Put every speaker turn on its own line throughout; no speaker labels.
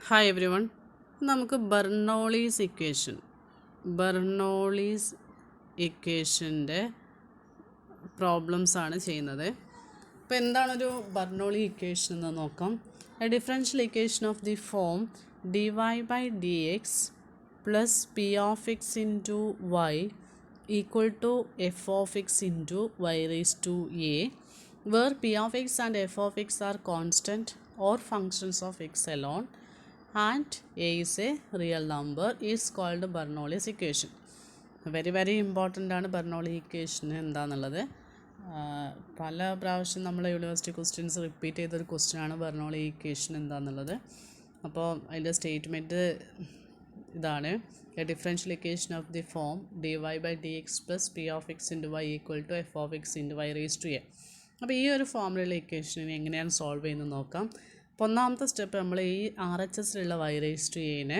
Hi everyone. നമുക്ക് Bernoulli's ഇക്വേഷൻ്റെ പ്രോബ്ലംസാണ് ചെയ്യുന്നത്. അപ്പോൾ എന്താണൊരു ബെർണോളി ഇക്വേഷൻ എന്ന് നോക്കാം. A differential equation of the form dy/dx plus p of x into y equal to f of x into y raise to a where p of x and f of x are constant or functions of x alone and a is a real number is called Bernoulli's equation. Very important ആണ് Bernoulli equation എന്താണെന്നുള്ളത്. പല പ്രാവശ്യം നമ്മളെ university questions repeat ചെയ്തൊരു ക്വസ്റ്റ്യനാണ് Bernoulli equation എന്താണെന്നുള്ളത്. അപ്പോൾ അതിൻ്റെ സ്റ്റേറ്റ്മെൻറ്റ് ഇതാണ്: a differential equation of the form dy/dx plus p of x into y equal to f of x into y raise to a. അപ്പോൾ ഈ ഒരു ഫോമിലുള്ള ഇക്വേഷനെ എങ്ങനെയാണ് സോൾവ് ചെയ്യുന്നത് നോക്കാം. അപ്പോൾ ഒന്നാമത്തെ സ്റ്റെപ്പ് നമ്മൾ ഈ RHSലുള്ള വൈ റേസ് ടു എനെ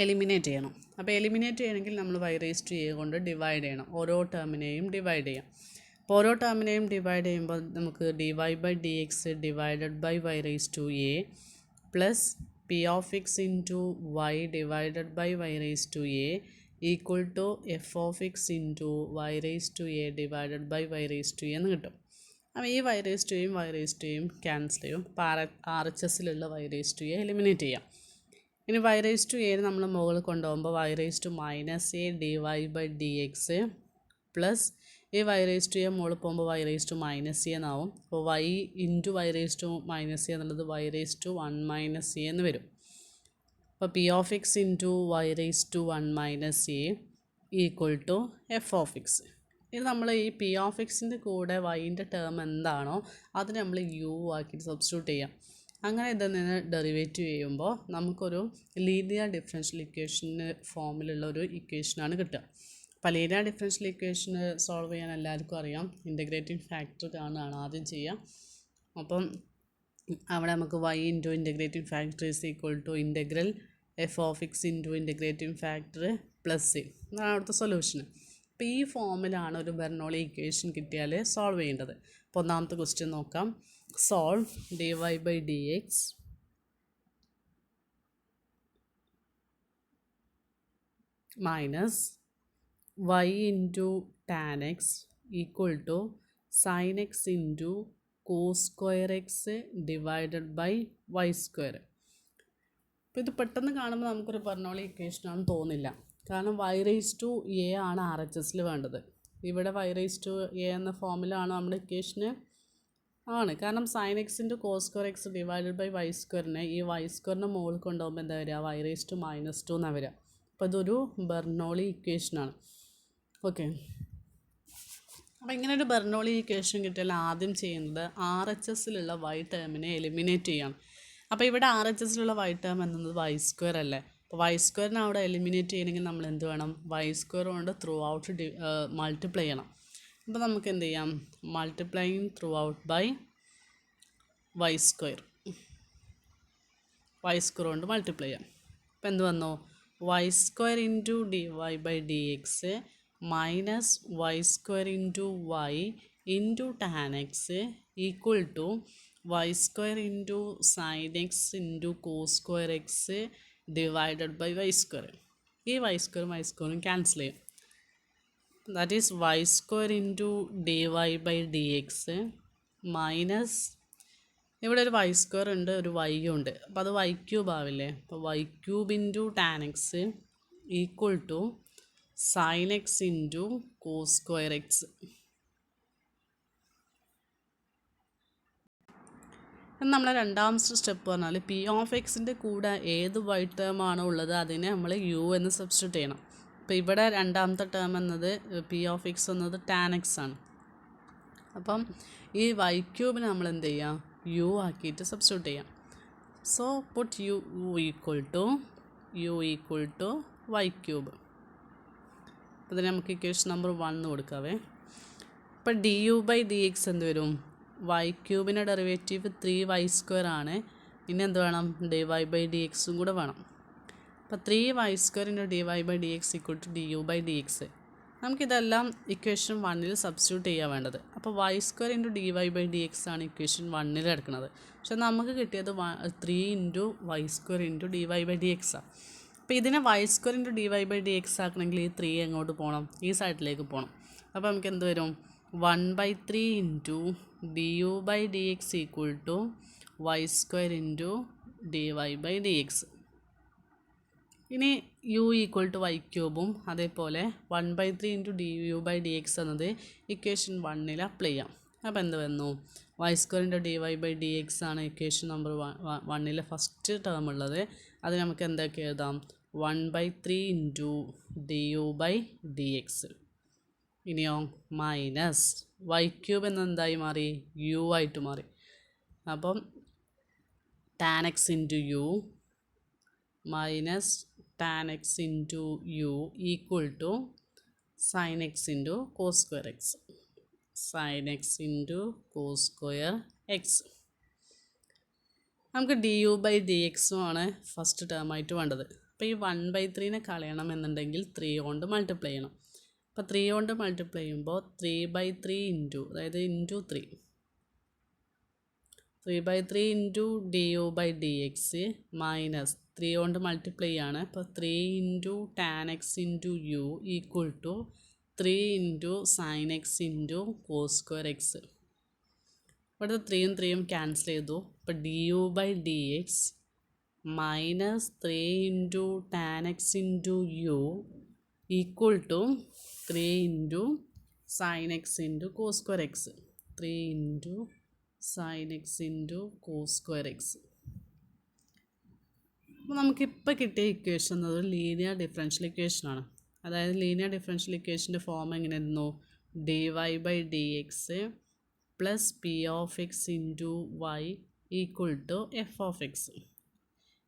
എലിമിനേറ്റ് ചെയ്യണം. അപ്പോൾ എലിമിനേറ്റ് ചെയ്യണമെങ്കിൽ നമ്മൾ വൈ റേസ് ടു എ കൊണ്ട് ഡിവൈഡ് ചെയ്യണം. ഓരോ ടേമിനെയും ഡിവൈഡ് ചെയ്യാം. അപ്പോൾ ഓരോ ടേമിനെയും ഡിവൈഡ് ചെയ്യുമ്പോൾ നമുക്ക് dy/dx divided by y raise to a plus p of x into y divided by y raise to a equal to f of x into y raise to a divided by y raise to a എന്ന് കിട്ടും. അപ്പോൾ ഈ y raise to എയും cancel ചെയ്യും. അപ്പോൾ RHSലുള്ള y raise to a eliminate ചെയ്യാം. ഇനി വൈ റേസ് ടു എ നമ്മൾ മുകളിൽ കൊണ്ടുപോകുമ്പോൾ y raise to -a dy/dx plus ഈ വൈ റേസ് ടു എ മുകളിൽ പോകുമ്പോൾ വൈ റേസ് ടു -a എന്നാവും. അപ്പോൾ y into y raise to -a എന്നുള്ളത് വൈ റേസ് ടു 1 - a എന്ന് വരും. അപ്പോൾ p of x into y raise to 1 - a equal to f of x. ഇത് നമ്മൾ ഈ പി ഓഫ് എക്സിൻ്റെ കൂടെ വൈൻ്റെ ടേം എന്താണോ അതിന് നമ്മൾ യു ആക്കിയിട്ട് സബ്സ്റ്റിറ്റ്യൂട്ട് ചെയ്യാം. അങ്ങനെ ഇതിൽ നിന്ന് ഡെറിവേറ്റീവ് ചെയ്യുമ്പോൾ നമുക്കൊരു ലീനിയർ ഡിഫറൻഷ്യൽ ഇക്വേഷന് ഫോമിലുള്ള ഒരു ഇക്വേഷനാണ് കിട്ടുക. അപ്പോൾ ലീനിയർ ഡിഫറൻഷ്യൽ ഇക്വേഷന് സോൾവ് ചെയ്യാൻ എല്ലാവർക്കും അറിയാം. ഇൻ്റഗ്രേറ്റിംഗ് ഫാക്ടർ കാണുകയാണ് ആദ്യം ചെയ്യാം. അപ്പം അവിടെ നമുക്ക് y into integrating factor is equal to integral f of x into integrating factor plus a അതാണ് അവിടുത്തെ സൊല്യൂഷൻ. അപ്പോൾ ഈ ഫോമിലാണ് ഒരു ബെർണോളി ഇക്വേഷൻ കിട്ടിയാൽ സോൾവ് ചെയ്യേണ്ടത്. അപ്പോൾ ഒന്നാമത്തെ ക്വസ്റ്റ്യൻ നോക്കാം. Solve dy/dx minus y into tan x equal to sine x into cos square x divided by y square. അപ്പോൾ ഇത് പെട്ടെന്ന് കാണുമ്പോൾ നമുക്കൊരു ബെർണോളി ഇക്വേഷനാണെന്ന് തോന്നില്ല. കാരണം വൈ റേസ് ടു എ ആണ് RHSൽ വേണ്ടത്. ഇവിടെ വൈ റേസ് ടു എ എന്ന ഫോമിലാണ് നമ്മുടെ ഇക്വേഷന് ആണ്. കാരണം sine x into cos square x divided by y സ്ക്വയറിനെ ഈ വൈ സ്ക്വയറിൻ്റെ മുകളിൽ കൊണ്ടുപോകുമ്പോൾ എന്താ വരിക? വൈ റേസ് ടു -2 എന്നാണ് വരിക. അപ്പോൾ ഇതൊരു ബെർണോളി ഇക്വേഷനാണ്. ഓക്കെ, അപ്പോൾ ഇങ്ങനെ ഒരു ബെർണോളി ഇക്വേഷൻ കിട്ടിയാൽ ആദ്യം ചെയ്യുന്നത് RHSലുള്ള വൈ ടേമിനെ എലിമിനേറ്റ് ചെയ്യണം. അപ്പോൾ ഇവിടെ RHSലുള്ള വൈ ടേം എന്നത് വൈ സ്ക്വയർ അല്ലേ. അപ്പോൾ വൈ സ്ക്വയറിനെ അവിടെ എലിമിനേറ്റ് ചെയ്യണമെങ്കിൽ നമ്മൾ എന്ത് വേണം? വൈ സ്ക്വയർ കൊണ്ട് ത്രൂ ഔട്ട് മൾട്ടിപ്ലൈ ചെയ്യണം. അപ്പോൾ നമുക്ക് എന്ത് ചെയ്യാം? Multiplying throughout by y square കൊണ്ട് മൾട്ടിപ്ലൈ ചെയ്യാം. അപ്പോൾ എന്ത് വന്നു? Y square into dy/dx minus y square into y into tan x equal to y square into sine x into cos square x divided by y square. ഈ y സ്ക്വയറും cancel ചെയ്യും. That is y square into dy/dx minus ഇവിടെ ഒരു Y square ഉണ്ട്, ഒരു Y ഉണ്ട്. അപ്പോൾ അത് വൈ ക്യൂബ് ആവില്ലേ. അപ്പോൾ y cube into tan x equal to sine x into cos square x. നമ്മളെ രണ്ടാമത്തെ സ്റ്റെപ്പ് പറഞ്ഞാൽ പി ഓഫ് എക്സിൻ്റെ കൂടെ ഏത് വൈ ടേം ആണോ ഉള്ളത് അതിനെ നമ്മൾ യു എന്ന് സബ്സ്റ്റിറ്റ്യൂട്ട് ചെയ്യണം. അപ്പോൾ ഇവിടെ രണ്ടാമത്തെ ടേം എന്നത് പി ഓഫ് എക്സ് എന്നത് ടാൻ എക്സ് ആണ്. അപ്പം ഈ വൈ ക്യൂബിന് നമ്മൾ എന്ത് ചെയ്യാം? യു ആക്കിയിട്ട് സബ്സ്റ്റിറ്റ്യൂട്ട് ചെയ്യാം. So put u equal to y cube. അപ്പോൾ ഇതിന് നമുക്ക് ഇക്വേഷൻ നമ്പർ 1 കൊടുക്കാവേ. അപ്പോൾ du/dx എന്ത് വരും? വൈ ക്യൂബിൻ്റെ ഡെറിവേറ്റീവ് 3y² ആണ്. ഇനി എന്ത് വേണം? dy/dx കൂടെ വേണം. അപ്പോൾ 3y² × dy/dx equal to du/dx. നമുക്കിതെല്ലാം ഇക്വേഷൻ 1 സബ്സ്റ്റിറ്റ്യൂട്ട് ചെയ്യാൻ വേണ്ടത്. അപ്പോൾ y² ഇൻറ്റു dy/dx ആണ് ഇക്വേഷൻ 1 കിടക്കുന്നത്. പക്ഷെ നമുക്ക് കിട്ടിയത് 3 ഇൻറ്റു y² ഇൻറ്റു dy/dx ആണ്. അപ്പോൾ ഇതിനെ y² ഇൻറ്റു dy/dx ആക്കണമെങ്കിൽ ഈ 3 എങ്ങോട്ട് പോകണം? ഈ സൈഡിലേക്ക് പോകണം. അപ്പോൾ നമുക്ക് എന്ത് വരും? 1/3 into du/dx equal to y² into dy/dx. ഇനി u ഈക്വൽ ടു y³ അതേപോലെ 1/3 ഇൻറ്റു du/dx എന്നത് ഇക്വേഷൻ 1 അപ്ലൈ ചെയ്യാം. അപ്പോൾ എന്ത് വന്നു? y² ഇൻറ്റു dy/dx ആണ് ഇക്വേഷൻ നമ്പർ 1 ഫസ്റ്റ് ടേം ഉള്ളത്. അത് നമുക്ക് എന്തൊക്കെ എഴുതാം? 1/3 ഇൻറ്റു du/dx. ഇനിയോ മൈനസ് y³ എന്നെന്തായി മാറി? u ആയിട്ട് മാറി. അപ്പം tan x into u minus tan x into u equal to sin x into cos square x. sin x into cos square x. നമുക്ക് du/dx ആണ് ഫസ്റ്റ് ടേം ആയിട്ട് വേണ്ടത്. അപ്പോൾ ഈ 1/3 കളയണം എന്നുണ്ടെങ്കിൽ 3 കൊണ്ട് മൾട്ടിപ്ലൈ ചെയ്യണം. അപ്പോൾ 3 കൊണ്ട് മൾട്ടിപ്ലൈ ചെയ്യുമ്പോൾ 3/3 ഇൻറ്റു, അതായത് ഇൻറ്റു 3/3 ഇൻറ്റു du/dx മൈനസ് 3 കൊണ്ട് മൾട്ടിപ്ലൈ ആണ്. അപ്പോൾ 3 into tan x into u equal to 3 into sin x into cos square x. ഇവിടുത്തെ 3യും 3യും ക്യാൻസൽ ചെയ്തു. അപ്പോൾ du/dx minus 3 into tan x into u equal to 3 into sin x into cos square x. 3 into sin x into cos square x. അപ്പോൾ നമുക്കിപ്പോൾ കിട്ടിയ equation എന്നത് linear differential ഇക്വേഷനാണ്. അതായത് linear differential ഇക്വേഷൻ്റെ form എങ്ങനെയായിരുന്നു? dy/dx plus p(x) into y equal to f(x).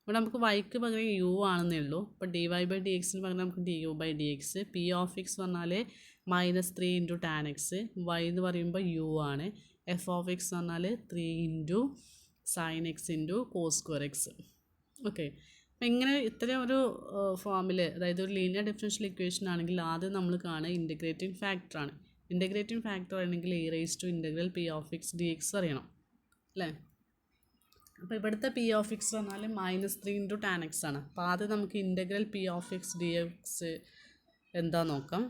ഇവിടെ നമുക്ക് വൈക്ക് പകരം u ആണെന്നേ ഉള്ളൂ. അപ്പോൾ dy/dxന് പകരം നമുക്ക് du/dx. p(x) പറഞ്ഞാൽ -3 ഇൻറ്റു tan x, y എന്ന് പറയുമ്പോൾ u ആണ്. f(x) പറഞ്ഞാൽ 3 into sin x into cos square x. Okay, അപ്പോൾ ഇങ്ങനെ ഇത്രയും ഒരു ഫോമിൽ, അതായത് ഒരു ലീനിയർ ഡിഫറൻഷ്യൽ ഇക്വേഷൻ ആണെങ്കിൽ ആദ്യം നമ്മൾ കാണുക ഇൻ്റഗ്രേറ്റിംഗ് ഫാക്ടറാണ്. ഇൻ്റഗ്രേറ്റിംഗ് ഫാക്ടർ ആണെങ്കിൽ e⁻p(x) dx അറിയണം അല്ലേ? അപ്പോൾ ഇവിടുത്തെ p(x) പറഞ്ഞാൽ -3 ഇൻറ്റു tan x ആണ്. അപ്പോൾ ആദ്യം നമുക്ക് ഇൻ്റഗ്രൽ p(x) dx എന്താ നോക്കാം.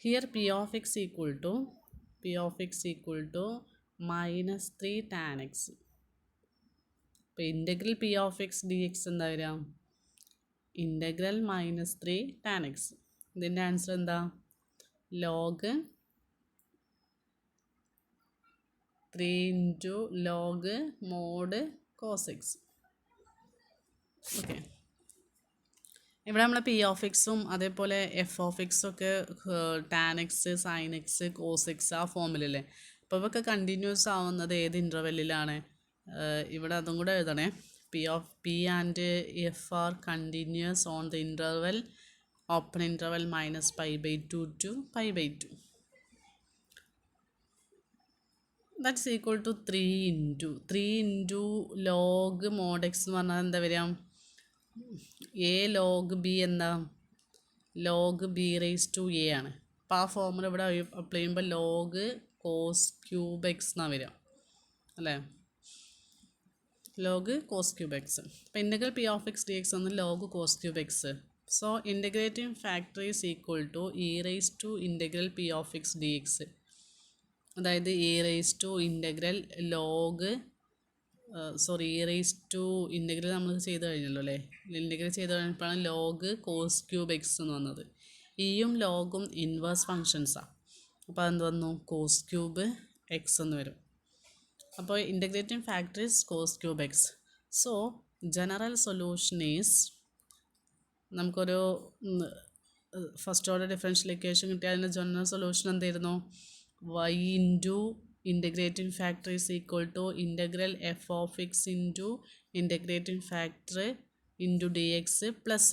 Here p(x) equal to -3 tan x. അപ്പോൾ ഇൻ്റഗ്രൽ p(x) dx എന്താ വരിക? Integral -3 tan x. ഇതിൻ്റെ ആൻസർ എന്താ? Log 3 into log mod cos x. Okay, ഇവിടെ നമ്മൾ p(x)ഉം അതേപോലെ f(x) ഒക്കെ tan x, sin x, cos x ആ ഫോമിലല്ലേ. അപ്പോൾ ഇവയൊക്കെ കണ്ടിന്യൂസ് ആവുന്നത് ഏത് ഇൻ്റർവെല്ലിലാണ്? ഇവിടെ അതും കൂടെ എഴുതണേ. p and f are continuous on the interval open interval -π/2 to π/2. That's equal to 3 into log mod x എന്ന് പറഞ്ഞാൽ എന്താ വരിക? a ലോഗ് b എന്താ? ലോഗ് b⁻a ആണ്. അപ്പോൾ ആ ഫോമുല ഇവിടെ അപ്ലൈ ചെയ്യുമ്പോൾ ലോഗ് cos cube x എന്നാണ് വരിക അല്ലേ? Log cos cube x. അപ്പോൾ ഇൻ്റഗ്രൽ p(x) dx എന്ന് log cos cube x. So integrating factor is equal to e⁻ഇന്റഗ്രൽ p(x) dx. അതായത് e⁻ഇന്റഗ്രൽ ലോഗ് ഇൻ്റഗ്രൽ നമ്മൾ ചെയ്ത് കഴിഞ്ഞല്ലോ അല്ലേ? ഇൻ്റഗ്രൽ ചെയ്ത് കഴിഞ്ഞപ്പോഴാണ് ലോഗ് cos cube x എന്ന് വന്നത്. ഇയും ലോഗും ഇൻവേഴ്സ് ഫങ്ഷൻസാണ്. അപ്പോൾ അതെന്ത് വന്നു? cos cube x എന്ന് വരും. അപ്പോൾ integrating factor is cos cube x. So general solution is, നമുക്കൊരു ഫസ്റ്റ് ഓർഡർ ഡിഫറൻഷ്യൽ ഇക്വേഷൻ കിട്ടിയാൽ അതിൻ്റെ ജനറൽ സൊല്യൂഷൻ എന്തായിരുന്നു? y into integrating factor is equal to integral f(x) into integrating factor into dx plus c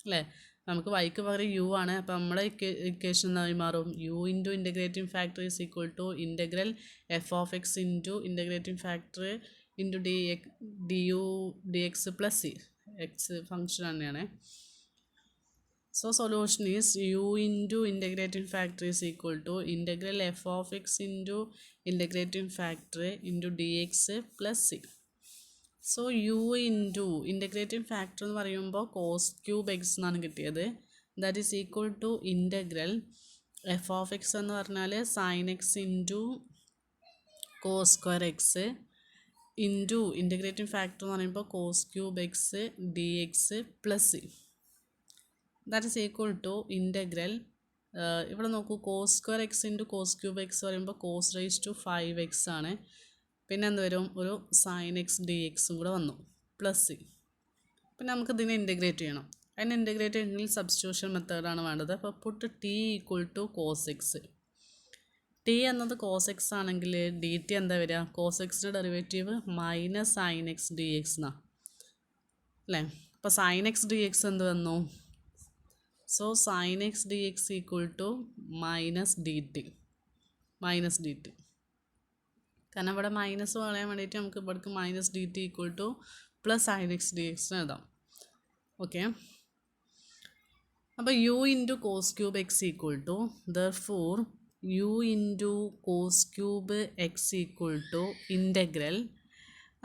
അല്ലേ? നമുക്ക് വൈക്ക് പകരം u ആണ്. അപ്പോൾ നമ്മുടെ ഇക്വേഷൻ എന്തായി മാറും? u into integrating factor is equal to integral f(x) into integrating factor into dx plus c. X function തന്നെയാണ്. So solution is u into integrating factor is equal to integral f of x into integrating factor into dx plus c. So u into integrating factor എന്ന് പറയുമ്പോൾ cos cube x എന്നാണ് കിട്ടിയത്. That is equal to integral f of x എന്ന് പറഞ്ഞാൽ sin x into cos square x into integrating factor എന്ന് പറയുമ്പോൾ cos cube x dx plus c. That is equal to integral ഇവിടെ നോക്കൂ cos square x into cos cube x പറയുമ്പോൾ cos raised to 5x ആണ്. പിന്നെ എന്ത് വരും, ഒരു sin x dxും കൂടെ വന്നു പ്ലസ് സി. പിന്നെ നമുക്ക് ഇതിനെ ഇൻറ്റഗ്രേറ്റ് ചെയ്യണം. അതിന് ഇൻറ്റഗ്രേറ്റ് ചെയ്യണമെങ്കിൽ സബ്സ്റ്റിറ്റ്യൂഷൻ മെത്തേഡാണ് വേണ്ടത്. അപ്പോൾ put t equal to cos x. T എന്നത് കോസ് എക്സ് ആണെങ്കിൽ ഡി ടി എന്താ വരിക, കോസ് എക്സിൻ്റെ derivative minus sine x d x എന്നാണ് അല്ലേ. അപ്പോൾ സൈൻ എക്സ് ഡി എക്സ് എന്ത് വന്നു, so sine x d x equal to minus d t. Minus d t കാരണം ഇവിടെ മൈനസ് കളയാൻ വേണ്ടിയിട്ട് നമുക്ക് ഇവിടേക്ക് minus d t equal to plus sine x d x എഴുതാം. ഓക്കെ, അപ്പോൾ u into cos cube x equal to therefore u into cos cube x equal to integral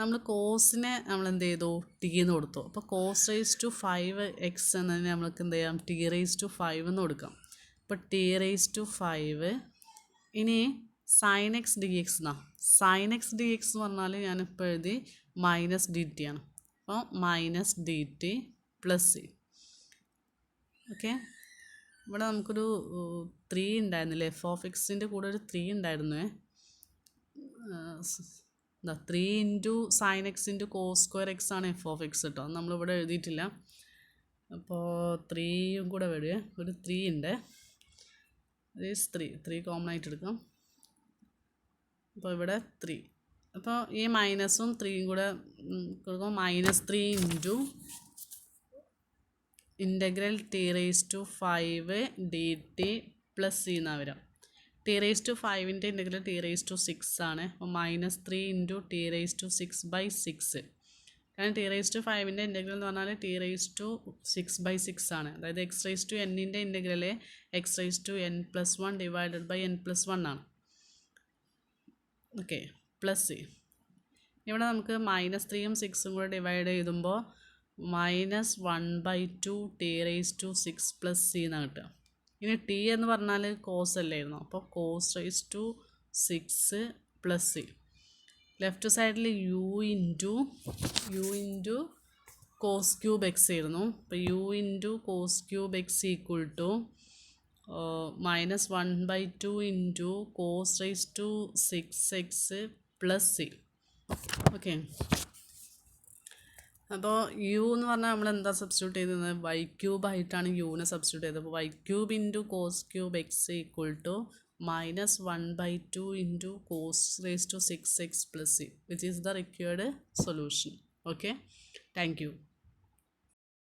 നമ്മൾ കോസിനെ നമ്മൾ എന്ത് ചെയ്തു, ടി എന്ന് കൊടുത്തു. അപ്പോൾ കോസ് റേസ് ടു 5x എന്നതിന് നമ്മൾക്ക് എന്ത് ചെയ്യാം, ടി റേസ് ടു 5 എന്ന് കൊടുക്കാം. അപ്പോൾ ടി റേസ് ടു 5. ഇനി സൈൻ എക്സ് ഡി എക്സ് എന്നാ, സൈൻ എക്സ് ഡി എക്സ് എന്ന് പറഞ്ഞാൽ ഞാനിപ്പോൾ എഴുതി മൈനസ് ഡി ടി ആണ്. അപ്പോൾ minus d t plus c. Okay, ഇവിടെ നമുക്കൊരു 3 ഉണ്ടായിരുന്നില്ലേ, എഫ് ഓഫ് എക്സിൻ്റെ കൂടെ ഒരു 3 ഉണ്ടായിരുന്നു. 3 into sine x into cos square x ആണ് എഫ് ഓഫ് എക്സ് കേട്ടോ, നമ്മളിവിടെ എഴുതിയിട്ടില്ല. അപ്പോൾ 3യും കൂടെ വരിക, ഒരു 3 ഉണ്ട്. ത്രീ കോമൺ ആയിട്ട് എടുക്കാം. അപ്പോൾ ഇവിടെ 3, അപ്പോൾ ഈ മൈനസും 3യും കൂടെ കൊടുക്കുമ്പോൾ -3 into integral t raise to 5 d t plus c എന്നാണ് വരാം. ടി റേസ് ടു 5ൻ്റെ ഇൻ്റഗ്രൽ ടി റേസ് ടു 6 ആണ്. അപ്പോൾ -3 ഇൻറ്റു ടി റേസ് ടു 6/6. കാരണം ടി റേസ് ടു 5ൻ്റെ ഇൻ്റഗ്രൽ എന്ന് പറഞ്ഞാൽ ടി റേസ് ടു 6/6 ആണ്. അതായത് എക്സ് റേസ് ടു എന്നിൻ്റെ integral x raise to n+1 divided by n+1 ആണ്. Okay, plus c. ഇവിടെ നമുക്ക് -3യും 6ഉം കൂടെ ഡിവൈഡ് ചെയ്തുമ്പോൾ -1/2 t raise to 6 plus c എന്നാണ് കിട്ടുക. ഇനി ടി എന്ന് പറഞ്ഞാൽ കോസ് അല്ലായിരുന്നു, അപ്പോൾ cos raise to 6 plus c. Left സൈഡിൽ u into cos cube x ആയിരുന്നു. അപ്പോൾ u into cos cube x equal to -1/2 into cos raise to 6x plus c. Okay, അപ്പോൾ യു എന്ന് പറഞ്ഞാൽ നമ്മൾ എന്താ സബ്സ്റ്റിറ്റ്യൂട്ട് ചെയ്തത്, വൈ ക്യൂബ് ആയിട്ടാണ് യുവിനെ സബ്സ്റ്റിറ്റ്യൂട്ട് ചെയ്തത്. അപ്പോൾ y cube into cos cube x equal to -1/2 into cos raise to 6x plus c, which is the required solution. Okay, thank U.